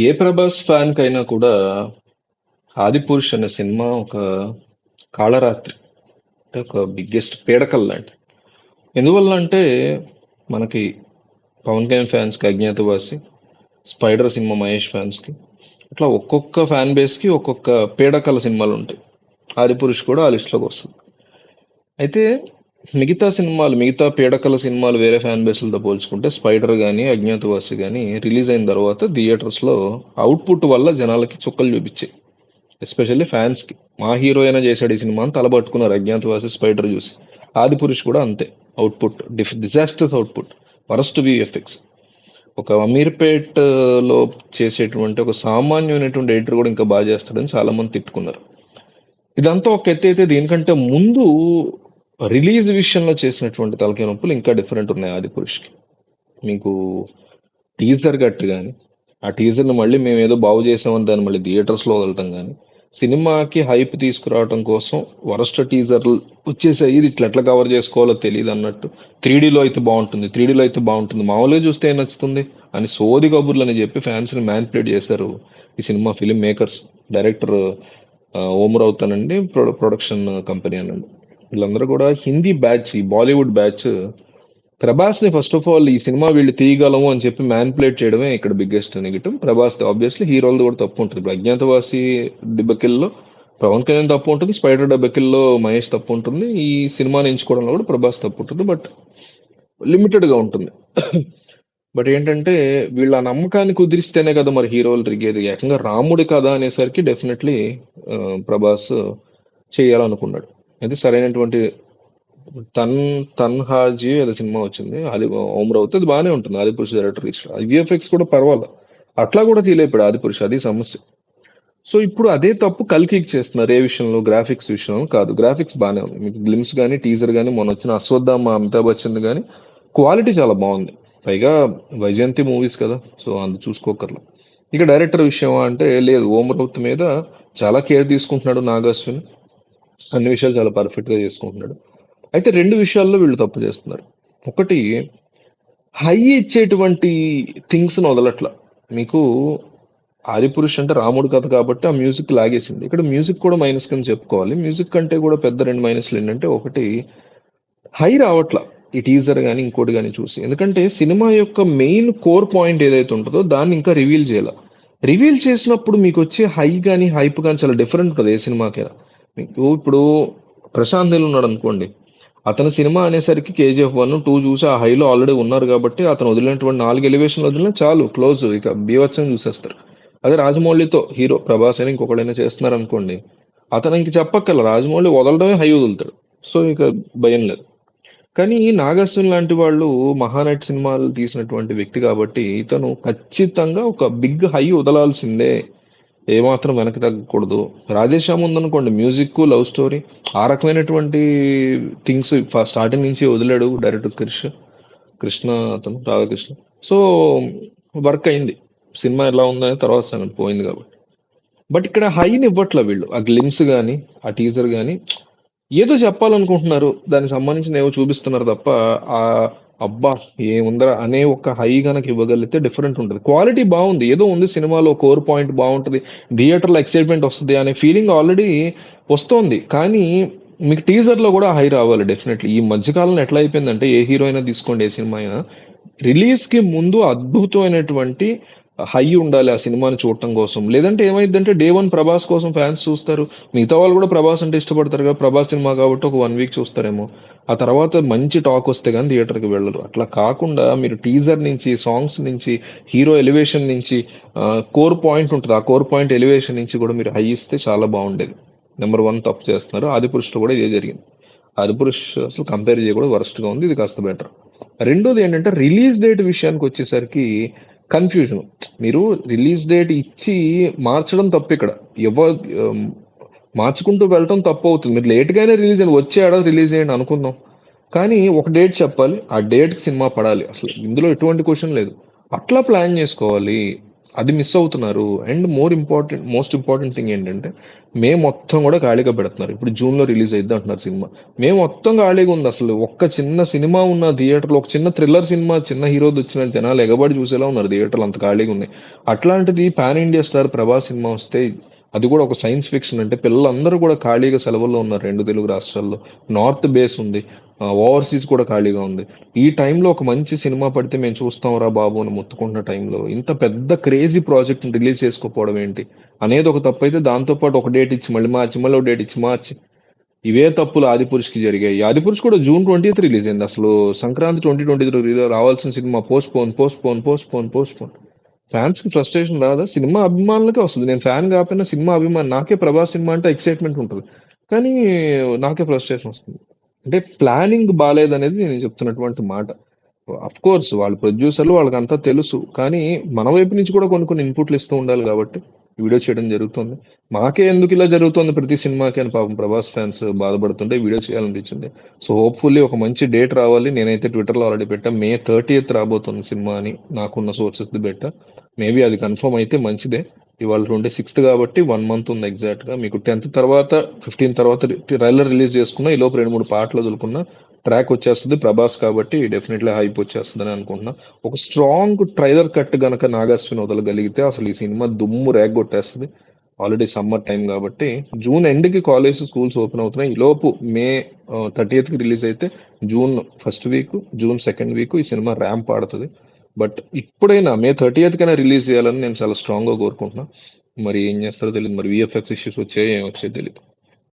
ఏ Prabhas fan కైనా కూడా 'ఆదిపురుష్' అనే సినిమా ఒక కాళరాత్రి. అంటే ఒక బిగ్గెస్ట్ పీడకల్ లాంటి. ఎందువల్ల అంటే మనకి పవన్ కళ్యాణ్ ఫ్యాన్స్ కి 'Agnyaathavaasi', spider cinema Mahesh fans కి అట్లా ఒక్కొక్క ఫ్యాన్ బేస్ కి ఒక్కొక్క పీడకల సినిమాలు ఉంటాయి. 'ఆదిపురుష్' కూడా ఆ లిస్ట్ లోకి వస్తుంది. అయితే మిగతా పీడకల సినిమాలు వేరే ఫ్యాన్ బేస్లతో పోల్చుకుంటే 'స్పైడర్' కానీ 'అజ్ఞాతవాసి' కానీ రిలీజ్ అయిన తర్వాత థియేటర్స్ లో అవుట్పుట్ వల్ల జనాలకి చుక్కలు చూపించాయి. ఎస్పెషల్లీ ఫ్యాన్స్ కి మా హీరో అయినా చేశాడు ఈ సినిమా అని తలబట్టుకున్నారు అజ్ఞాతవాసి స్పైడర్ చూసి. ఆదిపురుష్ కూడా అంతే. Output disasters output, worst VFX. ఒక అమీర్పేట్ లో చేసేటువంటి ఒక సామాన్యమైనటువంటి ఎడిటర్ కూడా ఇంకా బాగా చేస్తాడని చాలా మంది తిట్టుకున్నారు. ఇదంతా ఒక ఎత్తు అయితే దీనికంటే ముందు రిలీజ్ విషయంలో చేసినటువంటి తలకాయ నొప్పులు ఇంకా డిఫరెంట్ ఉన్నాయి ఆదిపురుష్కి. మీకు టీజర్ గట్టు కానీ, ఆ టీజర్ని మళ్ళీ మేము ఏదో బాగు చేసామని దాన్ని మళ్ళీ థియేటర్స్లో వదలటం కానీ, సినిమాకి హైప్ తీసుకురావడం కోసం వరస్ట్ టీజర్లు వచ్చేసాయి, ఇది ఇట్లా ఎట్లా కవర్ చేసుకోవాలో తెలియదు అన్నట్టు. 3Dలో అయితే బాగుంటుంది, 3Dలో అయితే బాగుంటుంది, మామూలుగా చూస్తే ఏం నచ్చుతుంది అని సోది కబుర్లు అని చెప్పి ఫ్యాన్స్ని మ్యానిపులేట్ చేశారు ఈ సినిమా ఫిలిం మేకర్స్. డైరెక్టర్ ఓం రౌత్ అనండి, ప్రొడక్షన్ కంపెనీ అనండి, వీళ్ళందరూ కూడా హిందీ బ్యాచ్, ఈ బాలీవుడ్ బ్యాచ్ ప్రభాస్ ని ఫస్ట్ ఆఫ్ ఆల్ ఈ సినిమా వీళ్ళు తీయగలము అని చెప్పి మ్యానిపులేట్ చేయడమే ఇక్కడ బిగ్గెస్ట్ నెగిటివ్. ప్రభాస్ ఆబ్వియస్లీ హీరోలది కూడా తప్పు ఉంటుంది. ఇప్పుడు అజ్ఞాతవాసి డిబకిల్లో పవన్ కళ్యాణ్ తప్పు ఉంటుంది, స్పైడర్ డబకిల్లో మహేష్ తప్పు ఉంటుంది, ఈ సినిమాని ఎంచుకోవడంలో కూడా ప్రభాస్ తప్పు ఉంటుంది, బట్ లిమిటెడ్ గా ఉంటుంది. బట్ ఏంటంటే వీళ్ళ ఆ నమ్మకాన్ని కుదిరిస్తేనే కదా మరి హీరోలు రిగేది. ఏకంగా రాముడి కథ అనేసరికి డెఫినెట్లీ ప్రభాస్ చేయాలనుకున్నాడు. అది సరైనటువంటి తన్ తన్హాజీ ఏదో సినిమా వచ్చింది, అది ఓం రౌత్, అది బాగానే ఉంటుంది. ఆదిపురుష్ డైరెక్టర్ ఇష్టం, విఎఫ్ఎక్స్ కూడా పర్వాలేదు. అట్లా కూడా తీలేపాడు ఆదిపురుష్, అది సమస్య. సో ఇప్పుడు అదే తప్పు కల్కికి చేస్తున్నారు. ఏ విషయంలో? గ్రాఫిక్స్ విషయంలో కాదు. గ్రాఫిక్స్ బాగానే ఉంది. మీకు గ్లిమ్స్ కానీ టీజర్ కానీ మొన్న వచ్చిన అశ్వత్థామ అమితాబ్ బచ్చన్ కానీ క్వాలిటీ చాలా బాగుంది. పైగా వైజయంతి మూవీస్ కదా, సో అందు చూసుకోకర్లా. ఇక డైరెక్టర్ విషయం అంటే లేదు, ఓం రౌత్ మీద చాలా కేర్ తీసుకుంటున్నాడు నాగార్జున. అన్ని విషయాలు చాలా పర్ఫెక్ట్ గా చేసుకుంటున్నాడు. అయితే రెండు విషయాల్లో వీళ్ళు తప్పు చేస్తున్నారు. ఒకటి, హై ఇచ్చేటువంటి థింగ్స్ వదలట్ల. మీకు ఆదిపురుష్ అంటే రాముడు కథ కాబట్టి ఆ మ్యూజిక్ లాగేసింది. ఇక్కడ మ్యూజిక్ కూడా మైనస్ కింద చెప్పుకోవాలి. మ్యూజిక్ కంటే కూడా పెద్ద రెండు మైనస్లు ఏంటంటే, ఒకటి, హై రావట్ల ఈ టీజర్ కానీ ఇంకోటి కానీ చూసి. ఎందుకంటే సినిమా యొక్క మెయిన్ కోర్ పాయింట్ ఏదైతే ఉంటుందో దాన్ని ఇంకా రివీల్ చేయాల. రివీల్ చేసినప్పుడు మీకు వచ్చే హై కానీ హైప్ కానీ చాలా డిఫరెంట్ ఉంటుంది ఏ సినిమాకైనా. మీకు ఇప్పుడు ప్రశాంత్ నీల్ ఉన్నాడు అనుకోండి, అతని సినిమా అనేసరికి KGF 1, 2 చూసి ఆ హైలో ఆల్రెడీ ఉన్నారు కాబట్టి అతను వదిలినటువంటి 4 ఎలివేషన్లు వదిలినా చాలు, క్లోజ్, ఇక బీభత్సం చూసేస్తారు. అదే రాజమౌళితో హీరో ప్రభాస్ అని ఇంకొకడైనా చేస్తున్నారు అనుకోండి, అతను ఇంక చెప్పక్కల, రాజమౌళి వదలడమే హై వదులుతాడు. సో ఇక భయం లేదు. కానీ నాగార్జున లాంటి వాళ్ళు మహానటి సినిమాలు తీసినటువంటి వ్యక్తి కాబట్టి ఇతను ఖచ్చితంగా ఒక బిగ్ హై వదలాల్సిందే, ఏమాత్రం వెనక్కి తగ్గకూడదు. రాధేశ్యామ్ ఉందనుకోండి, మ్యూజిక్, లవ్ స్టోరీ, ఆ రకమైనటువంటి థింగ్స్ స్టార్టింగ్ నుంచి వదిలాడు డైరెక్టర్ కృష్ణ అతను రాధాకృష్ణ. సో వర్క్ అయింది. సినిమా ఎలా ఉందనే తర్వాత సంగతి పోయింది కాబట్టి. బట్ ఇక్కడ హైని ఇవ్వట్ల వీళ్ళు. ఆ గ్లిమ్స్ కానీ ఆ టీజర్ కానీ ఏదో చెప్పాలనుకుంటున్నారు, దానికి సంబంధించిన ఏవో చూపిస్తున్నారు తప్ప ఆ అబ్బా ఏముందరా అనే ఒక హై గనక ఇవ్వగలిగితే డిఫరెంట్ ఉంటుంది. క్వాలిటీ బాగుంది, ఏదో ఉంది సినిమాలో, కోర్ పాయింట్ బాగుంటుంది, థియేటర్లో ఎక్సైట్మెంట్ వస్తుంది అనే ఫీలింగ్ ఆల్రెడీ వస్తోంది. కానీ మీకు టీజర్ లో కూడా హై రావాలి డెఫినెట్లీ. ఈ మధ్యకాలంలో ఎట్లా అయిపోయిందంటే, ఏ హీరో అయినా తీసుకోండి, ఏ సినిమా అయినా రిలీజ్ కి ముందు అద్భుతమైనటువంటి హై ఉండాలి ఆ సినిమాని చూడటం కోసం. లేదంటే ఏమైందంటే డే 1 ప్రభాస్ కోసం ఫ్యాన్స్ చూస్తారు, మిగతా వాళ్ళు కూడా ప్రభాస్ అంటే ఇష్టపడతారు కదా, ప్రభాస్ సినిమా కాబట్టి ఒక 1 వీక్ చూస్తారేమో, ఆ తర్వాత మంచి టాక్ వస్తే కానీ థియేటర్కి వెళ్ళరు. అట్లా కాకుండా మీరు టీజర్ నుంచి, సాంగ్స్ నుంచి, హీరో ఎలివేషన్ నుంచి, కోర్ పాయింట్ ఉంటుంది, ఆ కోర్ పాయింట్ ఎలివేషన్ నుంచి కూడా మీరు హై ఇస్తే చాలా బాగుండేది. నెంబర్ 1 తప్పు చేస్తున్నారు. ఆదిపురుష్లో కూడా ఇదే జరిగింది. ఆదిపురుష్ అసలు కంపేర్ చేయకూడదు, వరస్ట్ గా ఉంది, ఇది కాస్త బెటర్. రెండోది ఏంటంటే రిలీజ్ డేట్ విషయానికి వచ్చేసరికి కన్ఫ్యూజన్. మీరు రిలీజ్ డేట్ ఇచ్చి మార్చడం తప్పు ఇక్కడ. ఎవ మార్చుకుంటూ వెళ్ళటం తప్పు అవుతుంది. మీరు లేట్ గానే రిలీజ్ అయ్యింది, వచ్చే ఏడాది రిలీజ్ అయ్యండి అనుకుందాం, కానీ ఒక డేట్ చెప్పాలి, ఆ డేట్ కి సినిమా పడాలి. అసలు ఇందులో ఎటువంటి క్వశ్చన్ లేదు. అట్లా ప్లాన్ చేసుకోవాలి. అది మిస్ అవుతున్నారు. అండ్ మోస్ట్ ఇంపార్టెంట్ థింగ్ ఏంటంటే మే మొత్తం కూడా ఖాళీగా పెడుతున్నారు. ఇప్పుడు జూన్లో రిలీజ్ అయిద్ది అంటున్నారు సినిమా. మే మొత్తం ఖాళీగా ఉంది. అసలు ఒక్క చిన్న సినిమా ఉన్న థియేటర్లో, ఒక చిన్న థ్రిల్లర్ సినిమా చిన్న హీరోది వచ్చిన జనాలు ఎగబడి చూసేలా ఉన్నారు, థియేటర్లు అంత ఖాళీగా ఉన్నాయి. అట్లాంటిది pan India star Prabhas cinema వస్తే, అది కూడా ఒక సైన్స్ ఫిక్షన్, అంటే పిల్లలందరూ కూడా ఖాళీగా సెలవుల్లో ఉన్నారు రెండు తెలుగు రాష్ట్రాల్లో. నార్త్ బేస్ ఉంది, ఓవర్సీస్ కూడా ఖాళీగా ఉంది. ఈ టైంలో ఒక మంచి సినిమా పడితే మేము చూస్తాం రా బాబు అని మొత్తుకుంటున్న టైంలో ఇంత పెద్ద క్రేజీ ప్రాజెక్ట్ రిలీజ్ చేసుకోకపోవడం ఏంటి అనేది ఒక తప్పు అయితే, దాంతోపాటు ఒక డేట్ ఇచ్చి మళ్ళీ మార్చి, మళ్ళీ ఒక డేట్ ఇచ్చి మార్చి, ఇవే తప్పులు ఆదిపురుష్కి జరిగాయి. ఆదిపురుష్ కూడా జూన్ 20th రిలీజ్ అయింది. అసలు సంక్రాంతి 2023 రావాల్సిన cinema post phone post phone post phone post phone. Fans కి ఫ్రస్ట్రేషన్ రాదా? సినిమా అభిమానులకే వస్తుంది. నేను ఫ్యాన్ కాకపోయినా సినిమా అభిమాని, నాకే ప్రభాస్ సినిమా అంటే ఎక్సైట్మెంట్ ఉంటుంది, కానీ నాకే ఫ్రస్ట్రేషన్ వస్తుంది. అంటే ప్లానింగ్ బాగాలేదనేది నేను చెప్తున్నటువంటి మాట. అఫ్ కోర్స్ వాళ్ళు ప్రొడ్యూసర్లు, వాళ్ళకంతా తెలుసు, కానీ మన వైపు నుంచి కూడా కొన్ని కొన్ని ఇన్పుట్లు ఇస్తూ ఉండాలి కాబట్టి వీడియో చేయడం జరుగుతుంది. మాకే ఎందుకు ఇలా జరుగుతుంది ప్రతి సినిమాకి అని పాపం ప్రభాస్ ఫ్యాన్స్ బాధపడుతుంటే వీడియో చేయాలనిపించింది. సో హోప్ఫుల్లీ ఒక మంచి డేట్ రావాలి. నేనైతే ట్విట్టర్లో ఆల్రెడీ పెట్టా, May 30th రాబోతుంది సినిమా అని నాకున్న సోర్సెస్ పెట్టా. మేబీ అది కన్ఫర్మ్ అయితే మంచిదే. ఇవాళ 26th కాబట్టి 1 month ఉంది ఎగ్జాక్ట్ గా. మీకు 10th తర్వాత 15th తర్వాత ట్రైలర్ రిలీజ్ చేసుకున్నా, ఈ లోపు 2-3 పాటలు వదులుకున్నా ట్రాక్ వచ్చేస్తుంది ప్రభాస్ కాబట్టి డెఫినెట్లీ హైప్ వచ్చేస్తుందని అనుకుంటున్నా. ఒక స్ట్రాంగ్ ట్రైలర్ కట్ గనక నాగార్జున వదలగలిగితే అసలు ఈ సినిమా దుమ్ము రేగొట్టేస్తుంది. ఆల్రెడీ సమ్మర్ టైం కాబట్టి జూన్ ఎండ్కి కాలేజ్ స్కూల్స్ ఓపెన్ అవుతున్నాయి. ఈ లోపు May 30th రిలీజ్ అయితే June 1st week, June 2nd week ఈ సినిమా ర్యాంప్ ఆడుతుంది. బట్ ఇప్పుడైనా May 30th కైనా రిలీజ్ చేయాలని నేను చాలా స్ట్రాంగ్ గా కోరుకుంటున్నా. మరి ఏం చేస్తారో తెలియదు, మరి విఎఫ్ఎక్స్ ఇష్యూస్ వచ్చాయో ఏం వచ్చాయో తెలియదు.